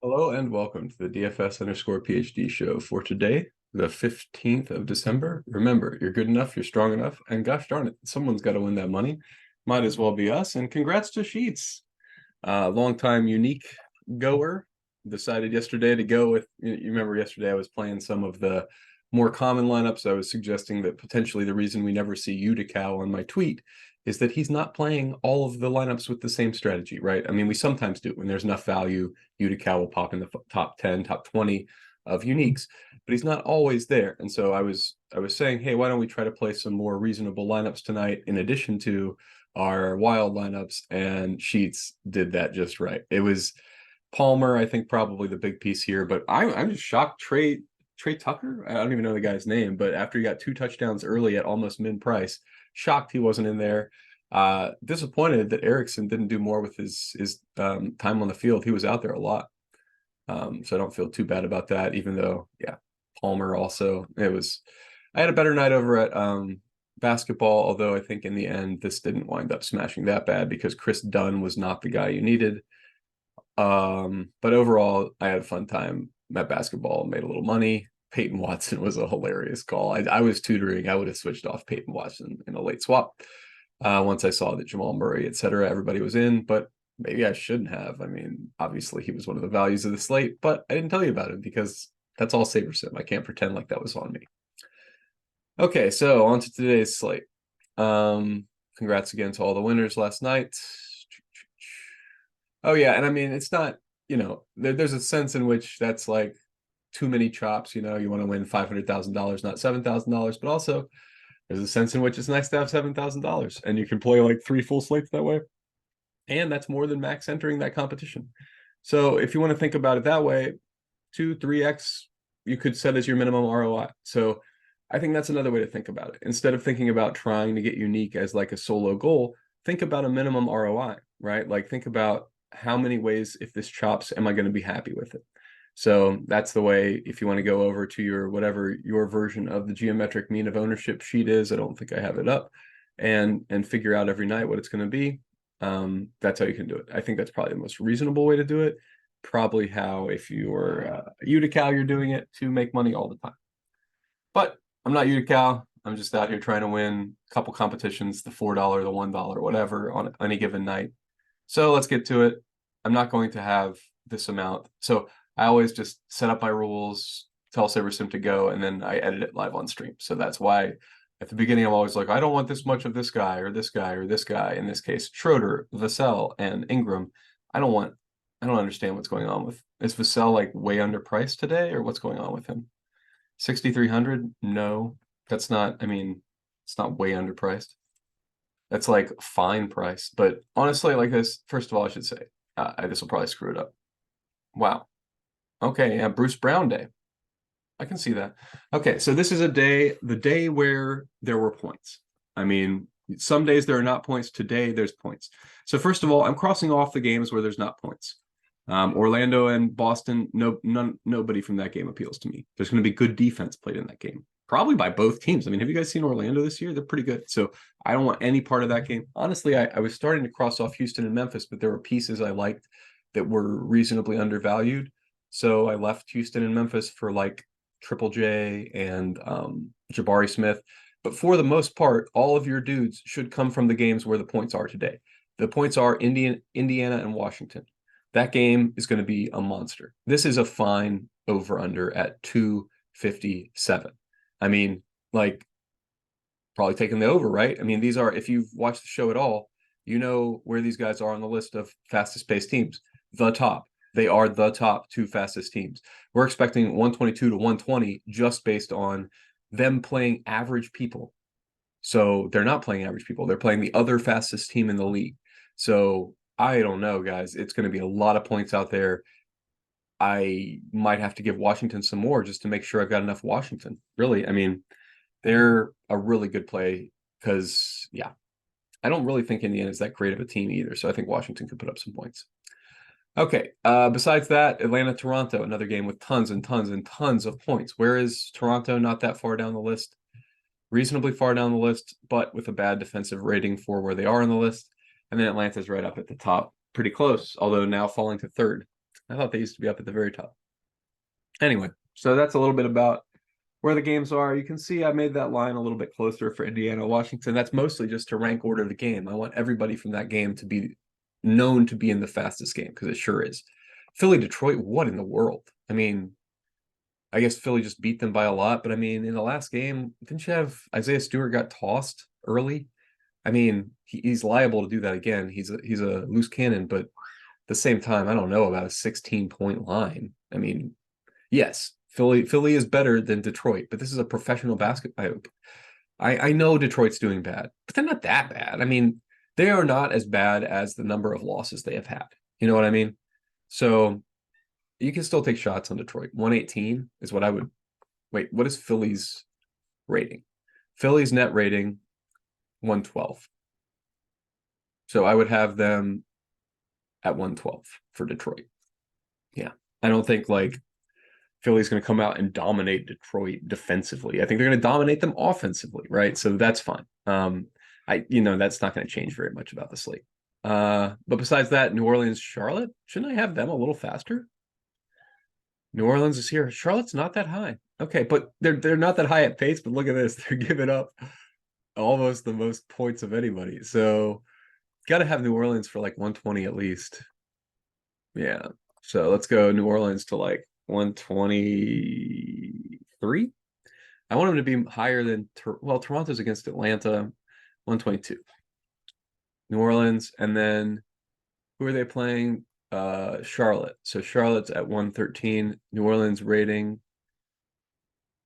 Hello and welcome to the DFS_PhD show for today, the 15th of December. Remember, you're good enough, you're strong enough, and gosh darn it, someone's got to win that money. Might as well be us. And congrats to Sheets, longtime unique goer. Decided yesterday to go with, you remember yesterday I was playing some of the more common lineups. I was suggesting that potentially the reason we never see Utica on my tweet is that he's not playing all of the lineups with the same strategy, right? I mean, we sometimes do when there's enough value. Utica will pop in the top 10, top 20 of uniques, but he's not always there. And so I was saying, hey, why don't we try to play some more reasonable lineups tonight in addition to our wild lineups? And Sheets did that just right. It was Palmer, I think, probably the big piece here, but I'm just shocked. Trey Tucker, I don't even know the guy's name, but after he got 2 touchdowns early at almost min price, shocked he wasn't in there. Disappointed that Erickson didn't do more with his time on the field. He was out there a lot. So I don't feel too bad about that, even though, yeah, Palmer also. I had a better night over at basketball, although I think in the end, this didn't wind up smashing that bad because Chris Dunn was not the guy you needed. But overall, I had a fun time at basketball, made a little money. Peyton Watson was a hilarious call. I was tutoring. I would have switched off Peyton Watson in a late swap once I saw that Jamal Murray, et cetera, everybody was in, but maybe I shouldn't have. I mean, obviously he was one of the values of the slate, but I didn't tell you about it because that's all saber sim. I can't pretend like that was on me. Okay, so on to today's slate. Congrats again to all the winners last night. Oh yeah, and I mean it's not, there's a sense in which that's like too many chops. You want to win $500,000, not $7,000, but also there's a sense in which it's nice to have $7,000 and you can play like 3 full slates that way. And that's more than max entering that competition. So if you want to think about it that way, 2, 3x you could set as your minimum ROI. So I think that's another way to think about it. Instead of thinking about trying to get unique as like a solo goal, think about a minimum ROI, right? Like think about how many ways, if this chops, am I going to be happy with it? So that's the way, if you want to go over to your whatever your version of the geometric mean of ownership sheet is, I don't think I have it up, and figure out every night what it's going to be. That's how you can do it. I think that's probably the most reasonable way to do it. Probably how, if you're Utica, you're doing it to make money all the time. But I'm not Utica. I'm just out here trying to win a couple competitions, the $4, the $1, whatever, on any given night. So let's get to it. I'm not going to have this amount. So I always just set up my rules, tell SaberSim to go, and then I edit it live on stream. So that's why at the beginning I'm always like, I don't want this much of this guy or this guy or this guy. In this case, Schroder, Vassell, and Ingram. I don't understand what's going on with. Is Vassell like way underpriced today, or what's going on with him? 6,300? No, that's not. I mean, it's not way underpriced. That's like fine price. But honestly, like this, first of all, I should say, this will probably screw it up. Wow. Okay, yeah, Bruce Brown day. I can see that. Okay, so this is the day where there were points. I mean, some days there are not points. Today there's points. So first of all, I'm crossing off the games where there's not points. Orlando and Boston, nobody from that game appeals to me. There's going to be good defense played in that game, probably by both teams. I mean, have you guys seen Orlando this year? They're pretty good. So I don't want any part of that game. Honestly, I was starting to cross off Houston and Memphis, but there were pieces I liked that were reasonably undervalued. So I left Houston and Memphis for like Triple J and Jabari Smith. But for the most part, all of your dudes should come from the games where the points are today. The points are Indiana and Washington. That game is going to be a monster. This is a fine over-under at 257. I mean, like, probably taking the over, right? I mean, these are, if you've watched the show at all, you know where these guys are on the list of fastest paced teams. The top. They are the top 2 fastest teams. We're expecting 122 to 120 just based on them playing average people. So they're not playing average people. They're playing the other fastest team in the league. So I don't know, guys. It's going to be a lot of points out there. I might have to give Washington some more just to make sure I've got enough Washington. Really, I mean, they're a really good play because, yeah, I don't really think Indiana is that great of a team either. So I think Washington could put up some points. Okay. Besides that, Atlanta, Toronto, another game with tons and tons and tons of points. Where is Toronto? Not that far down the list. Reasonably far down the list, but with a bad defensive rating for where they are on the list. And then Atlanta's right up at the top, pretty close, although now falling to third. I thought they used to be up at the very top. Anyway, so that's a little bit about where the games are. You can see I made that line a little bit closer for Indiana, Washington. That's mostly just to rank order the game. I want everybody from that game to be known to be in the fastest game, because it sure is. Philly, Detroit, what in the world? I mean, I guess Philly just beat them by a lot, but I mean, in the last game, didn't you have Isaiah Stewart got tossed early? I mean, he's liable to do that again. He's a loose cannon, but at the same time, I don't know about a 16-point line. I mean, yes, Philly is better than Detroit, but this is a professional basketball. I know Detroit's doing bad, but they're not that bad. I mean, they are not as bad as the number of losses they have had. You know what I mean? So you can still take shots on Detroit. 118 is what I would. Wait, what is Philly's rating? Philly's net rating 112. So I would have them at 112 for Detroit. Yeah. I don't think like Philly's going to come out and dominate Detroit defensively. I think they're going to dominate them offensively, right? So that's fine. That's not going to change very much about the slate. But besides that, New Orleans, Charlotte, shouldn't I have them a little faster? New Orleans is here. Charlotte's not that high. Okay, but they're not that high at pace, but look at this. They're giving up almost the most points of anybody. So got to have New Orleans for like 120 at least. Yeah. So let's go New Orleans to like 123. I want them to be higher than Toronto's against Atlanta, 122. New Orleans, and then who are they playing? Charlotte. So Charlotte's at 113. New Orleans rating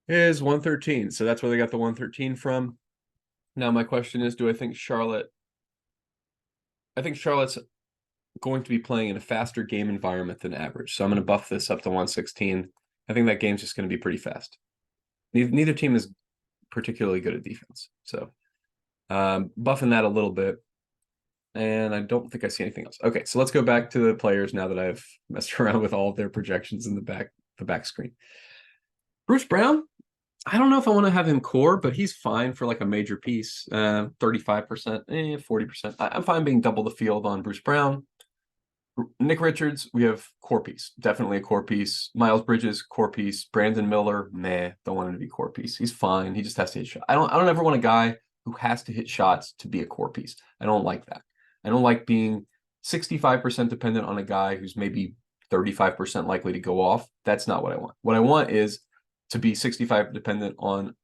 is 113. So that's where they got the 113 from. Now my question is, I think Charlotte's going to be playing in a faster game environment than average. So I'm going to buff this up to 116. I think that game's just going to be pretty fast. Neither team is particularly good at defense. So buffing that a little bit. And I don't think I see anything else. Okay, so let's go back to the players now that I've messed around with all of their projections in the back screen. Bruce Brown, I don't know if I want to have him core, but he's fine for like a major piece. 35%, 40%. I'm fine being double the field on Bruce Brown. Nick Richards, we have core piece. Definitely a core piece. Miles Bridges, core piece. Brandon Miller, don't want him to be core piece. He's fine. He just has to hit shots. I don't ever want a guy who has to hit shots to be a core piece. I don't like that. I don't like being 65% dependent on a guy who's maybe 35% likely to go off. That's not what I want. What I want is to be 65% dependent on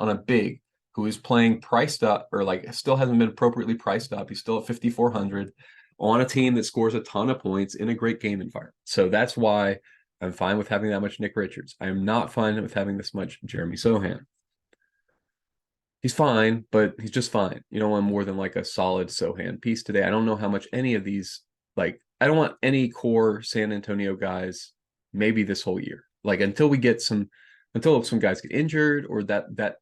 a big who is playing priced up, or like still hasn't been appropriately priced up. He's still at 5,400 on a team that scores a ton of points in a great game environment. So that's why I'm fine with having that much Nick Richards. I'm not fine with having this much Jeremy Sohan. He's fine, but he's just fine. You don't want more than like a solid Sohan piece today. I don't know how much any of these, like, I don't want any core San Antonio guys maybe this whole year. Like until some guys get injured or that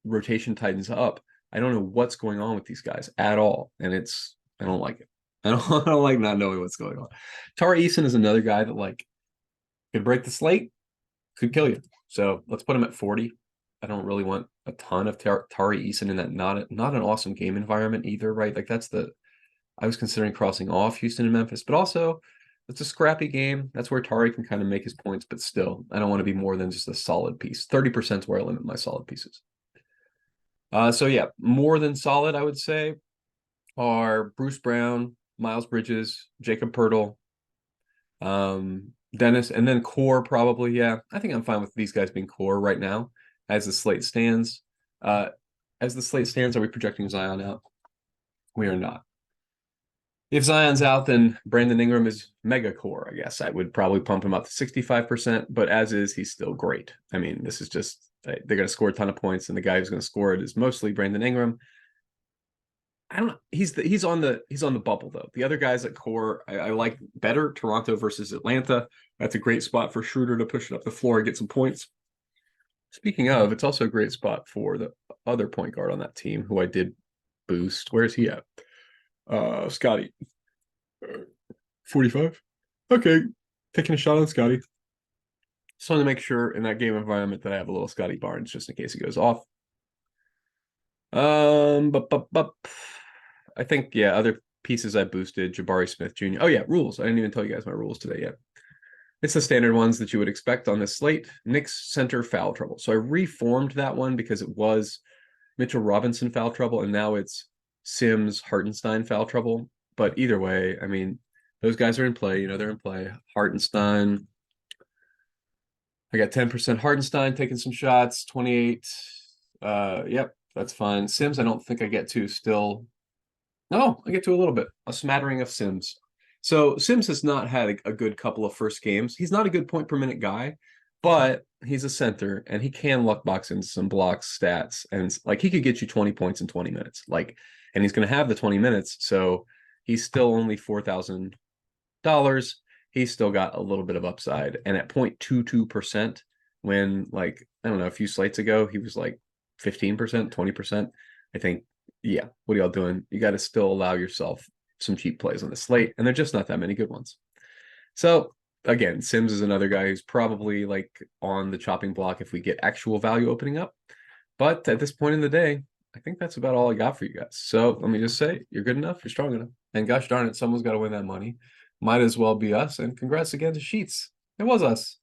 rotation tightens up, I don't know what's going on with these guys at all. And I don't like it. I don't like not knowing what's going on. Tari Eason is another guy that like could break the slate, could kill you. So let's put him at 40. I don't really want a ton of Tari Eason in that not an awesome game environment either, right? Like I was considering crossing off Houston and Memphis, but also it's a scrappy game. That's where Tari can kind of make his points, but still, I don't want to be more than just a solid piece. 30% is where I limit my solid pieces. So yeah, more than solid, I would say, are Bruce Brown, Miles Bridges, Jacob Poeltl, Dennis, and then core probably. Yeah, I think I'm fine with these guys being core right now as the slate stands. Are we projecting Zion out? We are not. If Zion's out, then Brandon Ingram is mega core, I guess. I would probably pump him up to 65%, but as is, he's still great. I mean, this is just, they're going to score a ton of points, and the guy who's going to score it is mostly Brandon Ingram. I don't know. He's on the bubble though. The other guys at core, I like better. Toronto versus Atlanta. That's a great spot for Schroder to push it up the floor and get some points. Speaking of, it's also a great spot for the other point guard on that team who I did boost. Where's he at? Scotty. 45. Okay. Taking a shot on Scotty. Just want to make sure in that game environment that I have a little Scotty Barnes just in case he goes off. I think, yeah, other pieces I boosted, Jabari Smith Jr. Oh yeah, rules. I didn't even tell you guys my rules today yet. It's the standard ones that you would expect on this slate. Knicks center foul trouble. So I reformed that one because it was Mitchell Robinson foul trouble, and now it's Sims Hartenstein foul trouble. But either way, I mean, those guys are in play. You know, they're in play. Hartenstein. I got 10% Hartenstein taking some shots, 28. Yep, that's fine. Sims, I don't think I get to still. No, I get to a little bit, a smattering of Sims. So Sims has not had a good couple of first games. He's not a good point per minute guy, but he's a center and he can luck box into some blocks, stats, and like he could get you 20 points in 20 minutes. Like, and he's going to have the 20 minutes, so he's still only $4,000. He's still got a little bit of upside, and at 0.22%, when like I don't know a few slates ago he was like 15%, 20%. I think yeah, what are y'all doing? You got to still allow yourself some cheap plays on the slate, and they're just not that many good ones. So again, Sims is another guy who's probably like on the chopping block if we get actual value opening up. But at this point in the day, I think that's about all I got for you guys. So let me just say, you're good enough, you're strong enough. And gosh darn it, someone's got to win that money. Might as well be us. And congrats again to Sheets. It was us.